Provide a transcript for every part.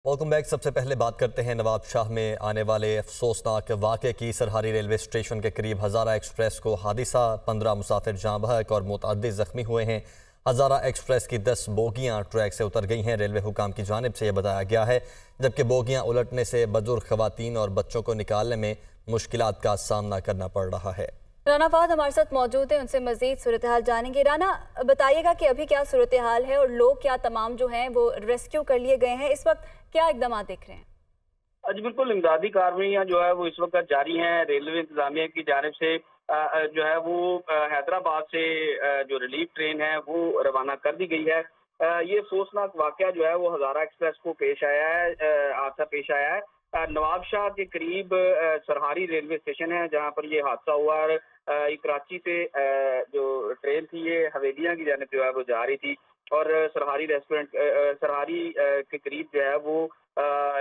Welcome back. सबसे पहले बात करते हैं नवाब शाह में आने वाले अफसोसनाक वाक़े की। सरहारी रेलवे स्टेशन के करीब हज़ारा एक्सप्रेस को हादिसा, 15 मुसाफिर जाँ बहक और मुतअद्दिद ज़ख्मी हुए हैं। हज़ारा एक्सप्रेस की 10 बोगियाँ ट्रैक से उतर गई हैं। रेलवे हुकाम की जानिब से यह बताया गया है, जबकि बोगियाँ उलटने से बुजुर्ग ख़वातीन और बच्चों को निकालने में मुश्किलात का सामना करना पड़ रहा है। राना फहद हमारे साथ मौजूद है, उनसे मजीद सूरत हाल जानेंगे। राना, बताइएगा कि अभी क्या सूरत हाल है और लोग क्या तमाम जो हैं वो रेस्क्यू कर लिए गए हैं, इस वक्त क्या इकदाम देख रहे हैं? जी बिल्कुल, इमदादी कार्रवाइयाँ जो है वो इस वक्त जारी हैं। रेलवे इंतजामिया की जानिब से जो है वो हैदराबाद से जो रिलीफ ट्रेन है वो रवाना कर दी गई है। ये अफसोसनाक वाक़या जो है वो हज़ारा एक्सप्रेस को पेश आया है, हादसा पेश आया है। नवाबशाह के करीब सरहारी रेलवे स्टेशन है जहाँ पर ये हादसा हुआ। और कराची से जो ट्रेन थी ये हवेलियाँ की जानिब जो है वो जा रही थी और सरहारी रेस्टोरेंट सरहारी के करीब जो है वो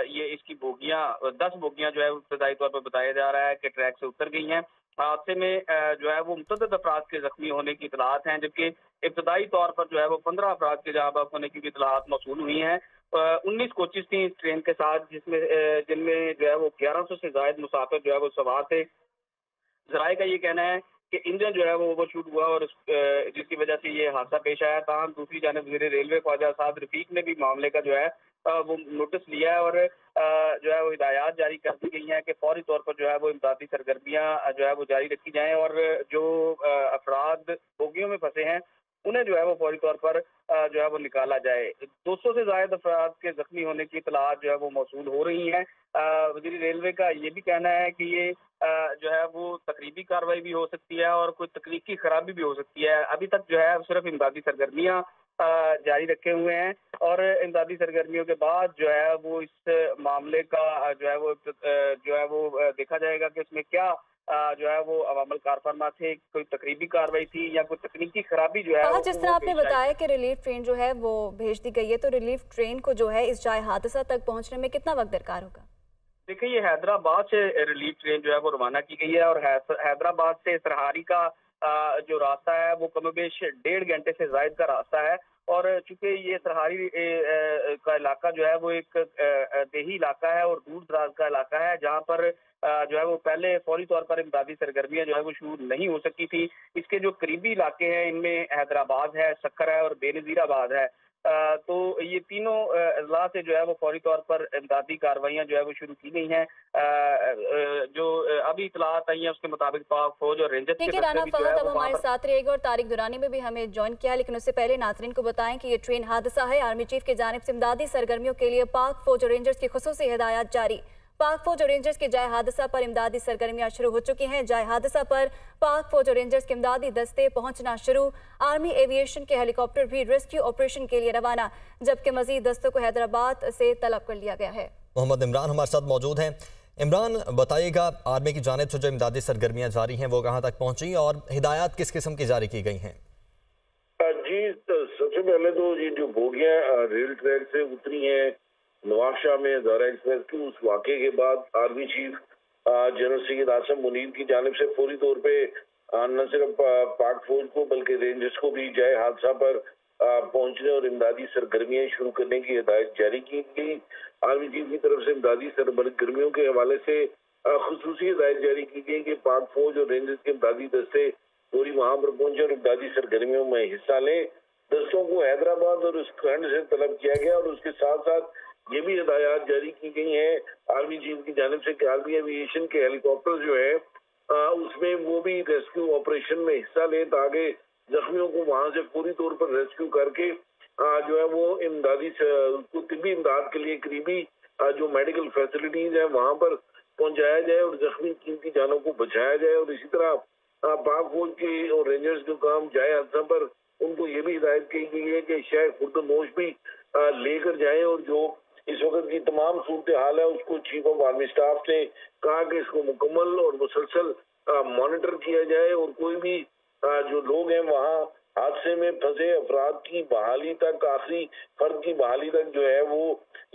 ये इसकी बोगियाँ 10 बोगियाँ जो है इब्तदाई तौर पर बताया जा रहा है कि ट्रैक से उतर गई हैं। हादसे में जो है वो मुतअद्दिद अफराद के जख्मी होने की इतलात हैं, जबकि इब्तदाई तौर पर जो है वो 15 अफराद के जाँ बहक होने की भी इतलात मौसूल हुई हैं। 19 कोचेज थी इस ट्रेन के साथ, जिनमें जो है वो 1100 से ज़ायद मुसाफिर जो है वो सवार थे। ज़राए का ये कहना है कि इंजन जो है वो ओवरशूट हुआ और जिसकी वजह से ये हादसा पेश आया। ताहम दूसरी जानिब वज़ीर रेलवे ख्वाजा साद रफीक ने भी मामले का जो है वो नोटिस लिया है और जो है वो हिदायत जारी कर दी गई हैं कि फौरी तौर पर जो है वो इमदादी सरगर्मियाँ जो है वो जारी रखी जाएँ और जो अफराद बोगियों में फंसे हैं उन्हें जो है वो फौरी तौर पर जो है वो निकाला जाए। 200 से ज़ायद अफराद के जख्मी होने की इतलात जो है वो मौसूल हो रही हैं। वज़ीर रेलवे का ये भी कहना है कि ये जो है वो तकरीबी कार्रवाई भी हो सकती है और कोई तकनीकी खराबी भी हो सकती है। अभी तक जो है सिर्फ इमदादी सरगर्मियाँ जारी रखे हुए हैं और इमदादी सरगर्मियों के बाद जो है वो इस मामले का जो है वो देखा जाएगा कि इसमें क्या जो है वो अवामल कारफरमा थे, कोई तकरीबी कार्रवाई थी या कोई तकनीकी खराबी जो है कहा, जिस तरह वो आपने पेश आई बताया है। कि रिलीफ ट्रेन जो है वो भेज दी गई है, तो रिलीफ ट्रेन को जो है इस जाए हादसा तक पहुंचने में कितना वक्त दरकार होगा? देखिए, ये हैदराबाद से रिलीफ ट्रेन जो है वो रवाना की गई है और हैदराबाद से सरहारी का जो रास्ता है वो कमोबेश 1.5 घंटे से ज़ायद का रास्ता है। और चूंकि ये सरहारी का इलाका जो है वो एक देही इलाका है और दूर दराज का इलाका है जहाँ पर जो है वो पहले फौरी तौर पर इमदादी सरगर्मियाँ जो है वो शुरू नहीं हो सकी थी। इसके जो करीबी इलाके हैं इनमें हैदराबाद है, सक्कर है और बेनज़ीराबाद है। तो ये तीनों अजला से जो है वो फौरी तौर पर इमदादी कार्रवाइयाँ जो है वो शुरू की गई हैं। जो अभी इतलात आई हैं उसके मुताबिक पाक फौज और रेंजर्स के ठीक है दस्ते राना भी जो फहद, है अब वो वहाँ हमारे पर। साथ रहेगा और तारिक दुरानी में भी हमें ज्वाइन किया, लेकिन उससे पहले नाजरीन को बताएं कि ये ट्रेन हादसा है। आर्मी चीफ की जानिब से इमदादी सरगर्मियों के लिए पाक फौज और रेंजर्स की खुसूसी हिदायत जारी। पाक फौज और रेंजर्स की जाए हादसा पर इमदादी सरगर्मियां शुरू हो चुकी हैं। जाए हादसा पर पाक फौज और रेंजर्स के इमदादी दस्ते पहुंचना शुरू। आर्मी एविएशन के हेलीकॉप्टर भी रेस्क्यू ऑपरेशन के लिए रवाना, जबकि मजीद दस्तों को हैदराबाद से तलब कर लिया गया है। मोहम्मद इमरान हमारे साथ मौजूद हैं। इमरान, बताइएगा, आर्मी की जानिब से जो इमदादी सरगर्मियाँ जारी हैं वो कहाँ तक पहुँची और हिदायत किस किस्म की जारी की गई हैं? जी, तो सबसे पहले तो ये जो बोगियां रेल ट्रैक से उतरी हैं नवाबशाह में हज़ारा एक्सप्रेस की, उस वाक़े के बाद army chief general Syed Asim Munir की जानिब से फौरी तौर पे न सिर्फ पाक फौज को बल्कि रेंजर्स को भी जाए हादसा पर पहुंचने और इमदादी सरगर्मियां शुरू करने की हिदायत जारी की गई। आर्मी चीफ की तरफ से इमदादी सरगर्मियों के हवाले से खुसूसी हिदायत जारी की गई कि पाक फौज और रेंजर्स के इमदादी दस्ते पूरी वहां पर पहुंचे और इमदादी सरगर्मियों में हिस्सा लें। दस्तों को हैदराबाद और उस खंड से तलब किया गया और उसके साथ साथ ये भी हिदायत जारी की गई है आर्मी चीफ की जानिब से कि आर्मी एविएशन के हेलीकॉप्टर जो है उसमें वो भी रेस्क्यू ऑपरेशन में हिस्सा लें ताकि जख्मियों को वहां से पूरी तौर पर रेस्क्यू करके जो है वो इमदादी उसको तिब्बी इमदाद के लिए करीबी जो मेडिकल फैसिलिटीज है वहां पर पहुंचाया जाए और जख्मी कीमती जानों को बचाया जाए। और इसी तरह पाक फौज के और रेंजर्स जो काम जाए हादसा पर उनको ये भी हिदायत की गई है कि शायद खुर्दनोश भी लेकर जाए और जो इस वक्त की तमाम सूरत हाल है उसको चीफ ऑफ आर्मी स्टाफ ने कहा कि इसको मुकम्मल और मुसलसल मॉनिटर किया जाए और कोई भी जो लोग हैं वहाँ हादसे में फंसे अफराद की बहाली तक, आखिरी फर्द की बहाली तक जो है वो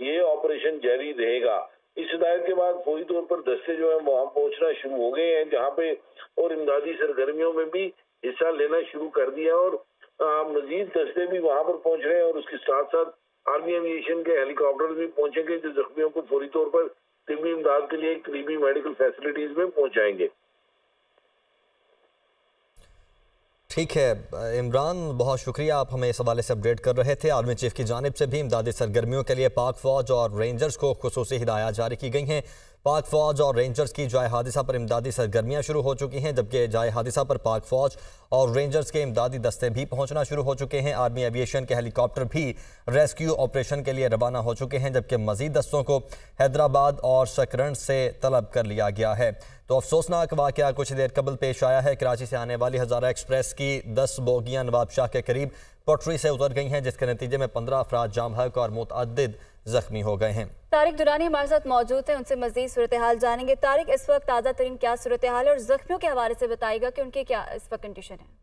ये ऑपरेशन जारी रहेगा। इस हिदायत के बाद फौरी तौर पर दस्ते जो है वहाँ पहुंचना शुरू हो गए हैं जहाँ पे और इमदादी सरगर्मियों में भी हिस्सा लेना शुरू कर दिया और मजीद दस्ते भी वहाँ पर पहुंच रहे हैं और उसके साथ साथ आर्मी एविएशन के हेलीकॉप्टर भी पहुंचेंगे जो जख्मियों को फौरी तौर पर तिब्बी इमदाद के लिए करीबी मेडिकल फैसिलिटीज में पहुंचाएंगे। ठीक है इमरान, बहुत शुक्रिया, आप हमें इस हवाले से अपडेट कर रहे थे। आर्मी चीफ की जानिब से भी इमदादी सरगर्मियों के लिए पाक फौज और रेंजर्स को खुसूसी हिदायत जारी की गई हैं। पाक फौज और रेंजर्स की जाए हादिसा पर इमदादी सरगर्मियां शुरू हो चुकी हैं, जबकि जाए हादिसा पर पाक फौज और रेंजर्स के इमदादी दस्ते भी पहुंचना शुरू हो चुके हैं। आर्मी एविएशन के हेलीकॉप्टर भी रेस्क्यू ऑपरेशन के लिए रवाना हो चुके हैं, जबकि मजीद दस्तों को हैदराबाद और सकरंड से तलब कर लिया गया है। तो अफसोसनाक वाकया कुछ देर कबल पेश आया है। कराची से आने वाली हज़ारा एक्सप्रेस की 10 बोगियां नवाबशाह के करीब पटरी से उतर गई हैं, जिसके नतीजे में 15 अफराद जाम बहक और मुतअद्दिद जख्मी हो गए हैं। तारिक दुरानी हमारे साथ मौजूद हैं, उनसे मजीद सूरत हाल जानेंगे। तारिक, इस वक्त ताज़ा तरीन क्या सूरत हाल है और जख्मियों के हवाले से बताएगा कि उनकी क्या इस वक्त कंडीशन है?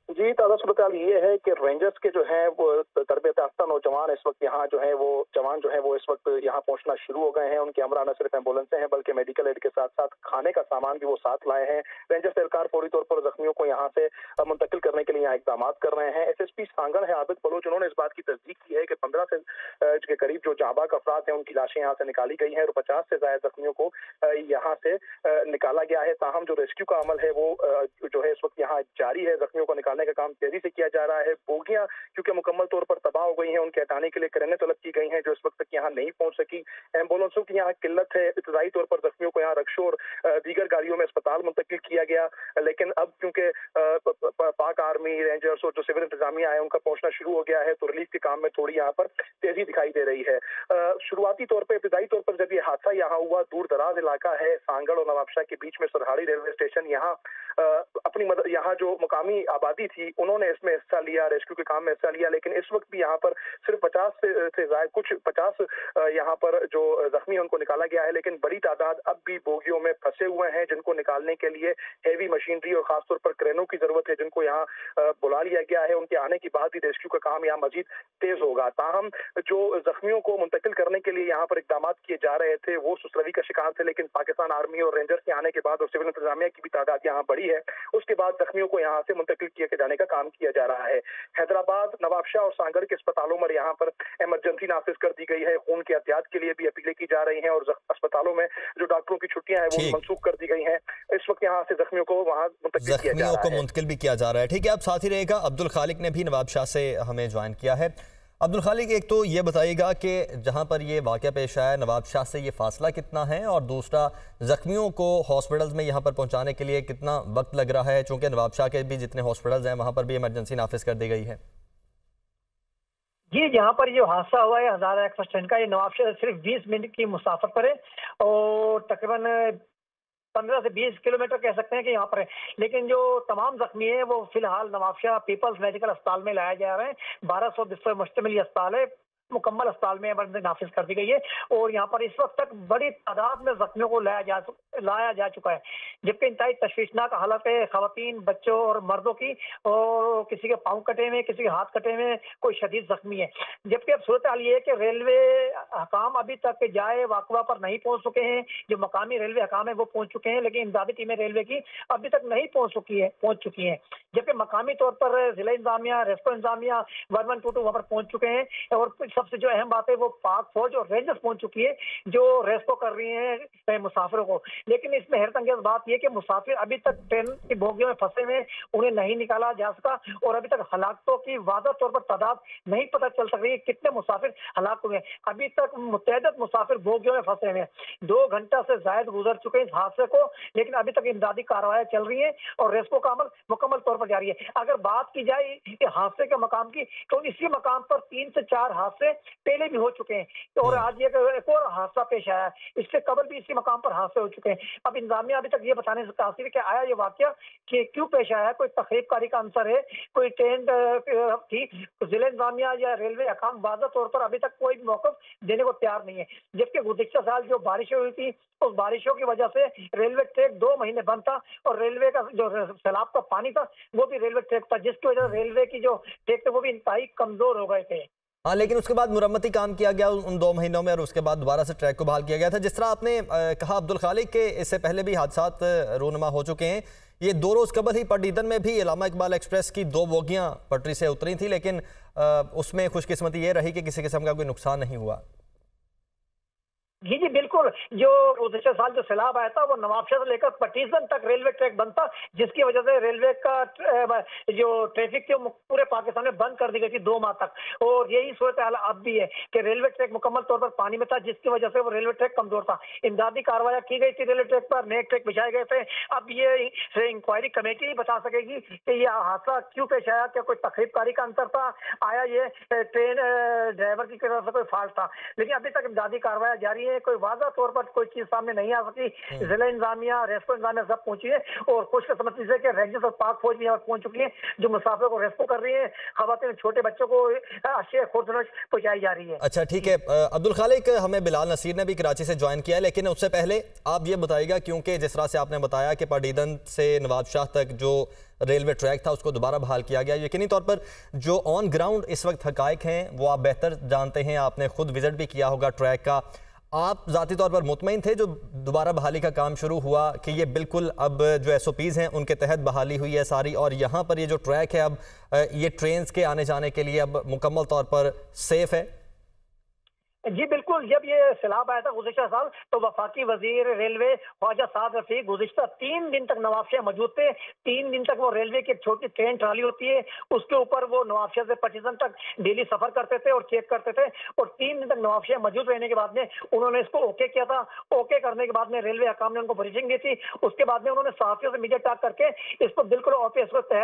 जी, ताज़ा सूरत हाल ये है कि रेंजर्स के जो हैं वो तरबियत याफ्ता नौजवान इस वक्त यहाँ जो है वो जवान जो है वो इस वक्त यहाँ पहुँचना शुरू हो गए हैं। उनके हमरा न सिर्फ एम्बुलेंसें हैं बल्कि मेडिकल एड के साथ साथ खाने का सामान भी वो साथ लाए हैं। रेंजर्स एहलकार फौरी तौर पर जख्मियों को यहाँ से मुंतकिल करने के लिए यहाँ इकदाम कर रहे हैं। SSP सांगड़ है आबिद बलोच, उन्होंने इस बात की तस्दीक की है कि 15 से के करीब जो जांबाक अफराद हैं उनकी लाशें यहाँ से निकाली गई हैं और 50 से ज्यादा जख्मियों को यहाँ से निकाला गया है। ताहम जो रेस्क्यू का अमल है वो जो है इस वक्त यहाँ जारी है। जख्मियों को निकालने का काम तेजी से किया जा रहा है। बोगियां क्योंकि मुकम्मल तौर पर तबाह हो गई हैं, उनके हटाने के लिए क्रेनें तलब की गई हैं जो इस वक्त तक यहाँ नहीं पहुंच सकी। एम्बुलेंसों की यहाँ किल्लत है। इब्तदाई तौर पर जख्मियों को यहाँ रक्षों और दीगर गाड़ियों में अस्पताल मुंतकिल किया गया, लेकिन अब क्योंकि पाक आर्मी, रेंजर्स और जो सिविल इंतजामिया है उनका पहुंचना शुरू हो गया है तो रिलीफ के काम में थोड़ी यहाँ पर तेजी दिखाई दे रही है। शुरुआती तौर पर, इब्तदाई तौर पर जब ये हादसा यहाँ हुआ, दूर दराज इलाका है सांगड़ और नवाबशाह के बीच में सरहाड़ी रेलवे स्टेशन, यहाँ अपनी मदद यहाँ जो मुकामी आबादी थी उन्होंने इसमें हिस्सा लिया, रेस्क्यू के काम में हिस्सा लिया, लेकिन इस वक्त भी यहाँ पर सिर्फ 50 से ज्यादा कुछ 50 यहाँ पर जो जख्मी हैं उनको निकाला गया है, लेकिन बड़ी तादाद अब भी बोगियों में फंसे हुए हैं जिनको निकालने के लिए हैवी मशीनरी और खासतौर पर क्रेनों की जरूरत है जिनको यहाँ बुला लिया गया है। उनके आने के बाद ही रेस्क्यू का काम यहाँ मजीद तेज होगा। ताहम जो जख्मियों को मुंतकिल करने के लिए यहाँ पर इकदाम किए जा रहे थे वो सुस्रवी का शिकार थे, लेकिन पाकिस्तान आर्मी और रेंजर्स के आने के बाद और सिविल इंतजामिया की भी तादाद यहाँ बढ़ी है, उसके बाद जख्मियों को यहाँ से मुंतकिल किए जाने का काम किया जा रहा है। हैदराबाद, नवाबशाह और सांगड़ के अस्पतालों में यहाँ पर इमरजेंसी नाफिज कर दी गई है। खून की एहतियात के लिए भी अपीलें की जा रही हैं और अस्पतालों में जो डॉक्टरों की छुट्टियां हैं वो मंसूख कर दी गई हैं। इस वक्त यहाँ से जख्मियों को वहाँ मुंतकिल किया जा रहा है। मुंतकिल भी किया जा रहा है। ठीक है, अब साथ ही रहेगा अब्दुल खालिक ने भी नवाबशाह से हमें ज्वाइन किया है। अब्दुल खालिक, एक तो ये बताइएगा कि जहां पर ये वाक़या पेश आया नवाबशाह से ये फासला कितना है, और दूसरा जख्मियों को हॉस्पिटल्स में यहाँ पर पहुंचाने के लिए कितना वक्त लग रहा है, चूंकि नवाबशाह के भी जितने हॉस्पिटल्स हैं वहां पर भी इमरजेंसी नाफिज कर दी गई है। जी, जहाँ पर ये हादसा हुआ है हज़ारा एक्सप्रेस ट्रेन का, ये नवाबशाह से सिर्फ 20 मिनट की मुसाफर पर है और तकरीबन 15 से 20 किलोमीटर कह सकते हैं कि यहाँ पर है। लेकिन जो तमाम जख्मी है वो फिलहाल नवाबशाह पीपल्स मेडिकल अस्पताल में लाया जा रहा है। 1200 बिस्तर मुश्तमिल अस्पताल है, मुकम्मल अस्पताल में इमरजेंसी नाफिज कर दी गई है और यहाँ पर इस वक्त तक बड़ी तादाद में जख्मियों को लाया जा चुका है, जबकि इंतहाई तशवीशनाक हालत है खवातीन, बच्चों और मर्दों की, और किसी के पाँव कटे हुए, किसी के हाथ कटे हुए, कोई शदीद जख्मी है। जबकि अब सूरत हाल ये है कि रेलवे हकाम अभी तक जाए वाकवा पर नहीं पहुँच चुके हैं। जो मकामी रेलवे हकाम है वो पहुँच चुके हैं, लेकिन इमदादी टीमें रेलवे की अभी तक नहीं पहुँच चुकी हैं। जबकि मकामी तौर पर जिला इंतजामिया, रेस्को इंतजामिया 1122 वहाँ पर पहुँच चुके हैं और सबसे जो अहम बात है वो पाक फौज और रेंजर्स पहुंच चुकी है जो रेस्को कर रही है मुसाफिरों को। लेकिन इसमें हैरतअंगेज बात यह कि मुसाफिर अभी तक ट्रेन की बोगियों में फंसे हुए, उन्हें नहीं निकाला जा सका और अभी तक हलाकतों की वाज़ह तौर पर तादाद नहीं पता चल सक रही है कितने मुसाफिर हलाक हुए। अभी तक मुतअद्दिद मुसाफिर बोगियों में फंसे हुए हैं। 2 घंटा से ज्यादा गुजर चुके हैं इस हादसे को, लेकिन अभी तक इमदादी कार्रवाई चल रही है और रेस्को का अमल मुकम्मल तौर पर जारी है। अगर बात की जाए हादसे के मकाम की तो इसी मकाम पर 3 से 4 हादसे पहले भी हो चुके हैं और आज एक और हादसा पेश आया है। इससे कबल भी इसी मकाम पर हादसे हो चुके हैं। अब इंतजामिया अभी तक ये बताने से कासिर है कि आया ये वाकया कि क्यों पेश आया है, कोई तखरीबकारी का अंसर है, कोई ट्रेन थी, जिला इंतजामिया या रेलवे हकाम वाज़ह तौर पर अभी तक कोई भी मौक़िफ़ देने को तैयार नहीं है। जबकि गुज़िश्ता साल जो बारिशें हुई थी उस बारिशों की वजह से रेलवे ट्रैक 2 महीने बंद था और रेलवे का जो सैलाब का पानी था वो भी रेलवे ट्रैक था, जिसकी वजह से रेलवे की जो ट्रैक थे वो भी इंतहाई कमजोर हो गए थे। हाँ, लेकिन उसके बाद मुरम्मती काम किया गया उन 2 महीनों में और उसके बाद दोबारा से ट्रैक को बहाल किया गया था। जिस तरह आपने कहा अब्दुल खालिक के इससे पहले भी हादसात रोनुमा हो चुके हैं। ये 2 रोज़ कबल ही पटडीदन में भी इलामा इकबाल एक्सप्रेस की 2 बोगियां पटरी से उतरी थी, लेकिन उसमें खुशकिस्मती ये रही कि किसी किस्म का कोई नुकसान नहीं हुआ। जी जी बिल्कुल, जो गुज़श्ता साल जो सैलाब आया था वो नवाबशाह से लेकर पटीसन तक रेलवे ट्रैक बंद था, जिसकी वजह से रेलवे का जो ट्रैफिक थी वो पूरे पाकिस्तान में बंद कर दी गई थी 2 माह तक। और यही सूरत हाल अब भी है कि रेलवे ट्रैक मुकम्मल तौर पर पानी में था, जिसकी वजह से वो रेलवे ट्रैक कमजोर था। इमदादी कार्रवाई की गई थी रेलवे ट्रैक पर, नए ट्रैक बिछाए गए थे। अब ये इंक्वायरी कमेटी ही बता सकेगी कि यह हादसा क्यों पेश आया, क्या कोई तकरीबकारी का अंतर था, आया ये ट्रेन ड्राइवर की तरफ से कोई फॉल्ट था। लेकिन अभी तक इमदादी कार्रवाई जारी है, कोई वादा तौर पर कोई चीज सामने नहीं आ सकी। जिला इंतजामिया, रेस्क्यू इंतजामिया सब पहुंची है और खुशकिस्मती से कि रेंजर्स और पाक फौज भी यहाँ पहुंच चुकी है, जो मुसाफिर को रेस्क्यू कर रही है। खवातीन छोटे बच्चों को अशिया खुर्दनश पहुंचाई जा रही है। अच्छा ठीक है अब्दुल खालिक, हमें बिलाल नसीर ने भी कराची से ज्वाइन किया है, लेकिन उससे पहले आप ये बताइएगा, क्योंकि जिस तरह से आपने बताया कि पटडीदन से नवाबशाह तक जो रेलवे ट्रैक था उसको दोबारा बहाल किया गया, यकीनी तौर पर जो ऑन ग्राउंड इस वक्त हकायक हैं वो आप बेहतर जानते हैं, आपने खुद विजिट भी किया होगा ट्रैक का। आप ज़ाती तौर पर मुतमईन थे जो दोबारा बहाली का काम शुरू हुआ कि ये बिल्कुल अब जो SOPs हैं उनके तहत बहाली हुई है सारी, और यहाँ पर ये जो ट्रैक है अब ये ट्रेन्स के आने जाने के लिए अब मुकम्मल तौर पर सेफ है? जी बिल्कुल, जब ये सैलाब आया था गुज़श्ता साल तो वफाकी वजीर रेलवे ख्वाजा साद रफीक गुज़श्ता 3 दिन तक नवाबशाह मौजूद थे। 3 दिन तक वो रेलवे की एक छोटी ट्रेन ट्राली होती है, उसके ऊपर वो नवाबशाह से पटीसन तक डेली सफर करते थे और चेक करते थे। और 3 दिन तक नवाबशाह मौजूद रहने के बाद में उन्होंने इसको ओके किया था। ओके करने के बाद में रेलवे हकाम ने उनको ब्रीफिंग दी थी। उसके बाद में उन्होंने सहाफ़ियों से मीडिया टॉक करके इसको बिल्कुल OPS के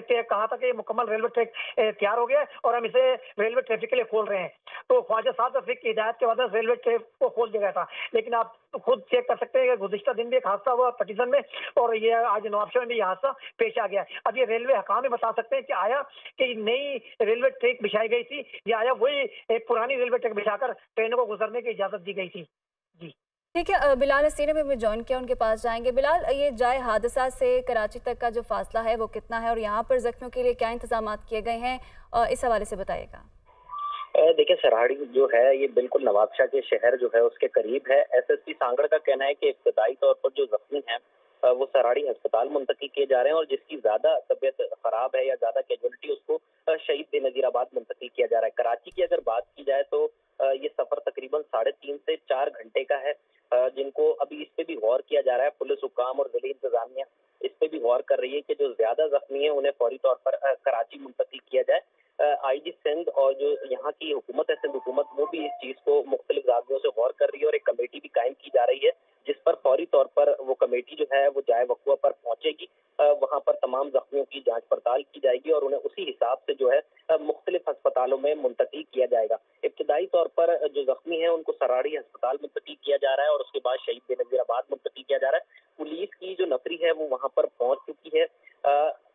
तहत कहा था कि ये मुकम्मल रेलवे ट्रैक तैयार हो गया है और हम इसे रेलवे ट्रैफिक के लिए खोल रहे हैं। तो ख्वाजा साद रफीक की हिदायत के बाद रेलवे ट्रैक को खोल दिया गया था। लेकिन आप खुद चेक कर सकते हैं कि गुज़श्ता दिन भी एक हादसा हुआ पटीसन में और ये आज नवाबशाह में भी हादसा पेश आ गया है। अब ये रेलवे हकाम ही बता सकते हैं कि आया कि नई रेलवे ट्रैक बिछाई गई थी या आया वही एक पुरानी रेलवे ट्रैक बिछाकर ट्रेनों को गुजरने की इजाजत दी गई थी। जी ठीक है, बिलाल नसीर ने हमें ज्वाइन किया, उनके पास जाएंगे। बिलाल, ये जाए हादसा से कराची तक का जो फासला है वो कितना है और यहाँ पर जख्मियों के लिए क्या इंतजाम किए गए हैं, इस हवाले से बताइएगा। देखिए, सराड़ी जो है ये बिल्कुल नवाबशाह के शहर जो है उसके करीब है। SSP सांगड़ का कहना है कि इब्तदाई तौर पर जो जख्मी हैं वो सराड़ी अस्पताल मुंतकिल किए जा रहे हैं और जिसकी ज्यादा तबीयत खराब है या ज्यादा कैजुअलिटी उसको शहीद बेनजीराबाद मुंतकिल किया जा रहा है। कराची की अगर बात की जाए तो ये सफर तकरीबन 3.5 से 4 घंटे का है, जिनको अभी इस पे भी गौर किया जा रहा है। पुलिस हुकाम और जिले इंतजामिया इस पे भी गौर कर रही है कि जो ज्यादा जख्मी है उन्हें फौरी तौर पर कराची मुंतकिल किया जाए। IG सिंध और जो यहाँ की हुकूमत है सिंध हुकूमत, वो भी इस चीज को मुख्तलिफ जावियों से गौर कर रही है और एक कमेटी भी कायम की जा रही है, जिस पर फौरी तौर पर वो कमेटी जो है वो जाए वक़्वा पर पहुंचेगी। वहां पर तमाम जख्मियों की जांच पड़ताल की जाएगी और उन्हें उसी हिसाब से जो है मुख्तलिफ अस्पतालों में मुंतकिल किया जाएगा। इब्तदाई तौर पर जो जख्मी है उनको सराड़ी अस्पताल मुंतकिल किया जा रहा है और उसके बाद शहीद बेनजीराबाद मुंतकिल किया जा रहा है। पुलिस की जो नफरी है वो वहां पर पहुंच चुकी है।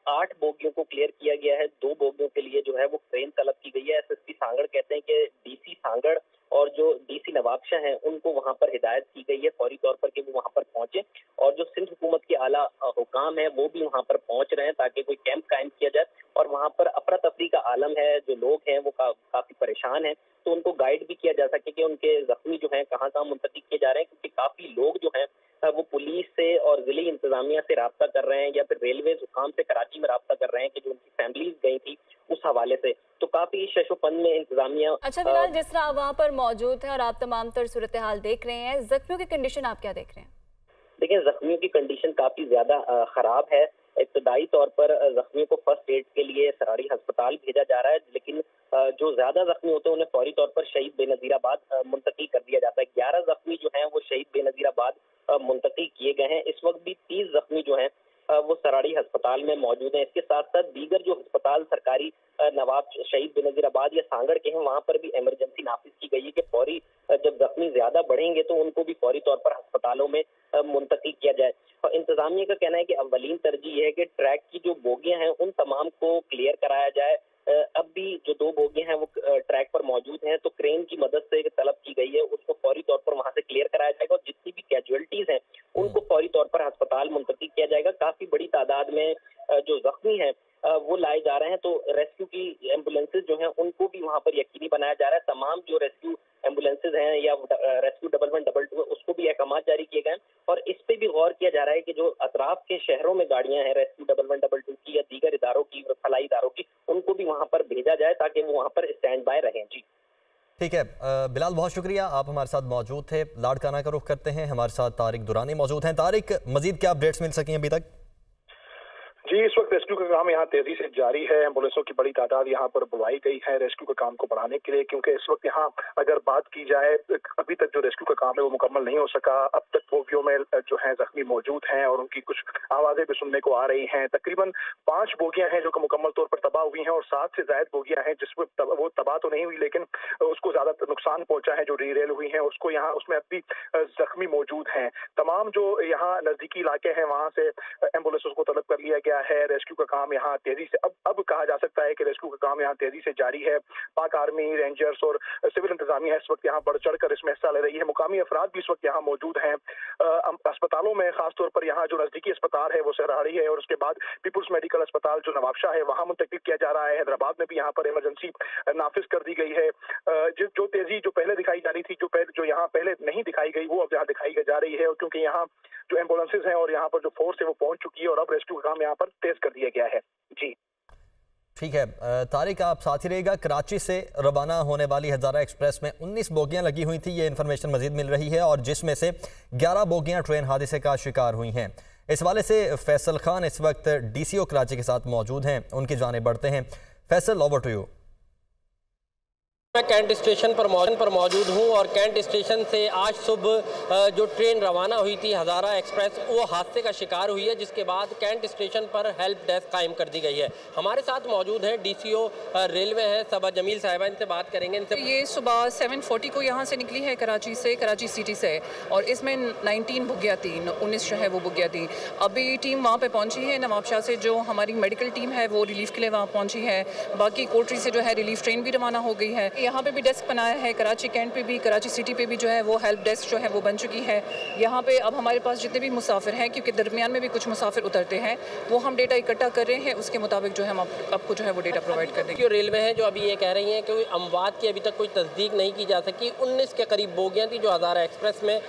8 बोगियों को क्लियर किया गया है, 2 बोगियों के लिए जो है वो ट्रेन तलब की गई है। SSP सांगड़ कहते हैं कि DC सांगड़ और जो DC नवाबशाह हैं उनको वहां पर हिदायत की गई है फौरी तौर पर कि वो वहां पर पहुंचे और जो सिंध हुकूमत के आला हुकाम है वो भी वहां पर पहुंच रहे हैं ताकि कोई कैंप कायम किया जाए। और वहां पर अफरा तफरी का आलम है, जो लोग हैं वो काफी परेशान हैं, तो उनको गाइड भी किया जा सके कि उनके जख्मी जो हैं कहाँ मुंतकिल किए जा रहे हैं, क्योंकि काफी लोग जो हैं वो पुलिस से और जिले इंतजामिया से राब्ता कर रहे हैं या फिर रेलवे हुकाम से कराची में राब्ता कर रहे हैं कि जो उनकी फैमिलीज गई थी उस हवाले से, तो काफी शशोपन में इंतजामिया। अच्छा बिलाल, जिस तरह आप वहाँ पर मौजूद हैं और आप तमाम तर सूरत हाल देख रहे हैं, जख्मियों की कंडीशन आप क्या देख रहे हैं? देखिए, जख्मियों की कंडीशन काफी ज्यादा खराब है। इब्तदाई तौर पर जख्मियों को फर्स्ट एड के लिए सराड़ी अस्पताल भेजा जा रहा है, लेकिन जो ज्यादा जख्मी होते हैं उन्हें फौरी तौर पर शहीद बेनजीराबाद मुंतकिल कर दिया जाता है। 11 जख्मी जो हैं वो शहीद बेनजीराबाद मुंतकिल किए गए हैं। इस वक्त भी 30 जख्मी जो हैं वो सराड़ी अस्पताल में मौजूद हैं। इसके साथ साथ दीगर जो अस्पताल सरकारी नवाब शहीद बेनजीराबाद या सांगड़ के हैं वहां पर भी इमरजेंसी नाफिज की गई है कि फौरी जब जख्मी ज्यादा बढ़ेंगे तो उनको भी फौरी तौर पर अस्पतालों में मुंतकिल किया जाए। और इंतजामिया का कहना है कि अव्वलीन तरजीह है कि ट्रैक की जो बोगियां हैं उन तमाम को क्लियर कराया जाए। अब भी जो 2 बोगियां हैं वो ट्रैक पर मौजूद हैं, तो क्रेन की मदद से तलब की गई है, उसको फौरी तौर पर वहां से क्लियर कराया जाएगा और जितनी भी कैजुअलिटीज हैं उनको फौरी तौर पर अस्पताल मुंतकिल किया जाएगा। काफी बड़ी तादाद में जो जख्मी हैं वो लाए जा रहे हैं, तो रेस्क्यू की एम्बुलेंसेज जो हैं उनको भी वहां पर यकीनी बनाया रेस्क्यू 1122 उसको भी अहकाम जारी किए गए हैं और इस पे भी गौर किया जा रहा है कि जो अतराफ के शहरों में गाड़ियां हैं रेस्क्यू 1122 की या दीगर इदारों की, फलाई इदारों की, उनको भी वहां पर भेजा जाए ताकि वो वहां पर स्टैंड बाय रहें। जी ठीक है बिलाल, बहुत शुक्रिया, आप हमारे साथ मौजूद थे। लाड़काना का रुख करते हैं, हमारे साथ तारिक दुरानी मौजूद हैं। तारिक, मजीद क्या अपडेट्स मिल सकी अभी तक? जी, इस वक्त रेस्क्यू का काम यहाँ तेजी से जारी है। एम्बुलेंसों की बड़ी तादाद यहाँ पर बुलाई गई है रेस्क्यू के काम को बढ़ाने के लिए, क्योंकि इस वक्त यहाँ अगर बात की जाए अभी तक जो रेस्क्यू का काम है वो मुकम्मल नहीं हो सका। अब तक बोगियों में जो है जख्मी मौजूद हैं और उनकी कुछ आवाजें भी सुनने को आ रही हैं। तकरीबन 5 बोगियां हैं जो कि मुकम्मल तौर पर तबाह हुई हैं और 7 से ज्यादा बोगियां हैं जिसमें वो तबाह तो नहीं हुई लेकिन उसको ज्यादा नुकसान पहुंचा है, जो रीरेल हुई है उसको यहाँ उसमें अब भी जख्मी मौजूद हैं। तमाम जो यहाँ नजदीकी इलाके हैं वहां से एम्बुलेंसों को तलब कर लिया गया है। रेस्क्यू का काम यहाँ तेजी से अब कहा जा सकता है कि रेस्क्यू का काम यहाँ तेजी से जारी है। पाक आर्मी, रेंजर्स और सिविल इंतजामिया इस वक्त यहाँ बढ़ चढ़ कर इसमें हिस्सा ले रही है। मुकामी अफराद भी इस वक्त यहाँ मौजूद हैं। अस्पतालों में खासतौर पर यहाँ जो नजदीकी अस्पताल है वो सरहाड़ी है और उसके बाद पीपुल्स मेडिकल अस्पताल जो नवाबशाह है वहाँ मुंतकिल किया जा रहा है। हैदराबाद में भी यहाँ पर इमरजेंसी नाफिज कर दी गई है। जो तेजी जो पहले दिखाई जा रही थी, जो यहाँ पहले नहीं दिखाई गई, वो अब यहाँ दिखाई जा रही है क्योंकि यहाँ जो एम्बुलेंसेज हैं और यहाँ पर जो फोर्स है वो पहुंच चुकी है और अब रेस्क्यू का काम यहाँ पर तेज कर दिया गया है। जी ठीक है तारिक, आप साथ ही रहेगा। कराची से रवाना होने वाली हज़ारा एक्सप्रेस में 19 बोगियां लगी हुई थी, ये इन्फॉर्मेशन मजीद मिल रही है, और जिसमें से 11 बोगियां ट्रेन हादसे का शिकार हुई हैं। इस हवाले से फैसल खान इस वक्त DCO कराची के साथ मौजूद हैं, उनकी जानिब बढ़ते हैं। Faisal, over to you. मैं कैंट स्टेशन पर मौजूद हूँ और कैंट स्टेशन से आज सुबह जो ट्रेन रवाना हुई थी हज़ारा एक्सप्रेस, वो हादसे का शिकार हुई है, जिसके बाद कैंट स्टेशन पर हेल्प डेस्क कायम कर दी गई है। हमारे साथ मौजूद हैं DCO रेलवे हैं सबा जमील साहिबा, इनसे बात करेंगे। इनसे ये सुबह 7:40 को यहाँ से निकली है कराची सिटी से और इसमें 19 बुगियाँ थी, 19 जो है वो बुगियाँ थी। अभी टीम वहाँ पर पहुँची है नवाबशाह से, जो हमारी मेडिकल टीम है वो रिलीफ के लिए वहाँ पहुँची है। बाकी कोटरी से जो है रिलीफ ट्रेन भी रवाना हो गई है। यहाँ पे भी डेस्क बनाया है, कराची कैंट पे भी, कराची सिटी पे भी जो है वो हेल्प डेस्क जो है वो बन चुकी है। यहाँ पे अब हमारे पास जितने भी मुसाफिर हैं, क्योंकि दरमियान में भी कुछ मुसाफिर उतरते हैं, वो हम डेटा इकट्ठा कर रहे हैं, उसके मुताबिक जो है हम आपको जो है वो डेटा प्रोवाइड कर देंगे। रेलवे है जो अभी ये कह रही हैं कि अमवात की अभी तक कोई तस्दीक नहीं की जा सकी। 19 के करीब बोगियाँ थी जो हज़ारा एक्सप्रेस में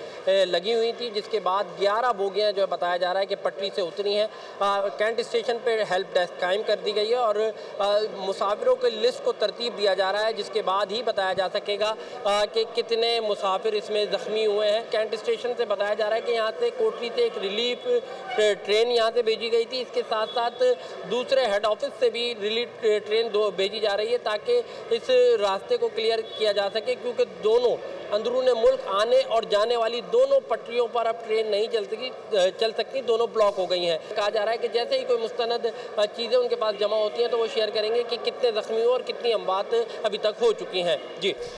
लगी हुई थी, जिसके बाद 11 बोगियाँ जो बताया जा रहा है कि पटरी से उतरी हैं। कैंट स्टेशन पर हेल्प डेस्क कायम कर दी गई है और मुसाफिरों की लिस्ट को तरतीब दिया जा रहा है, जिसके बाद ही बताया जा सकेगा कि कितने मुसाफिर इसमें ज़ख्मी हुए हैं। कैंट स्टेशन से बताया जा रहा है कि यहाँ से कोटरी से एक रिलीफ ट्रेन यहाँ से भेजी गई थी। इसके साथ साथ दूसरे हेड ऑफिस से भी रिलीफ ट्रेन भेजी जा रही है ताकि इस रास्ते को क्लियर किया जा सके, क्योंकि दोनों अंदरून मुल्क आने और जाने वाली दोनों पटरियों पर अब ट्रेन नहीं चल सकती, दोनों ब्लॉक हो गई हैं। कहा जा रहा है कि जैसे ही कोई मुस्तनद चीज़ें उनके पास जमा होती हैं तो वो शेयर करेंगे कि कितने ज़ख्मी हुए और कितनी अमवात अभी तक हो चुकी हैं। जी।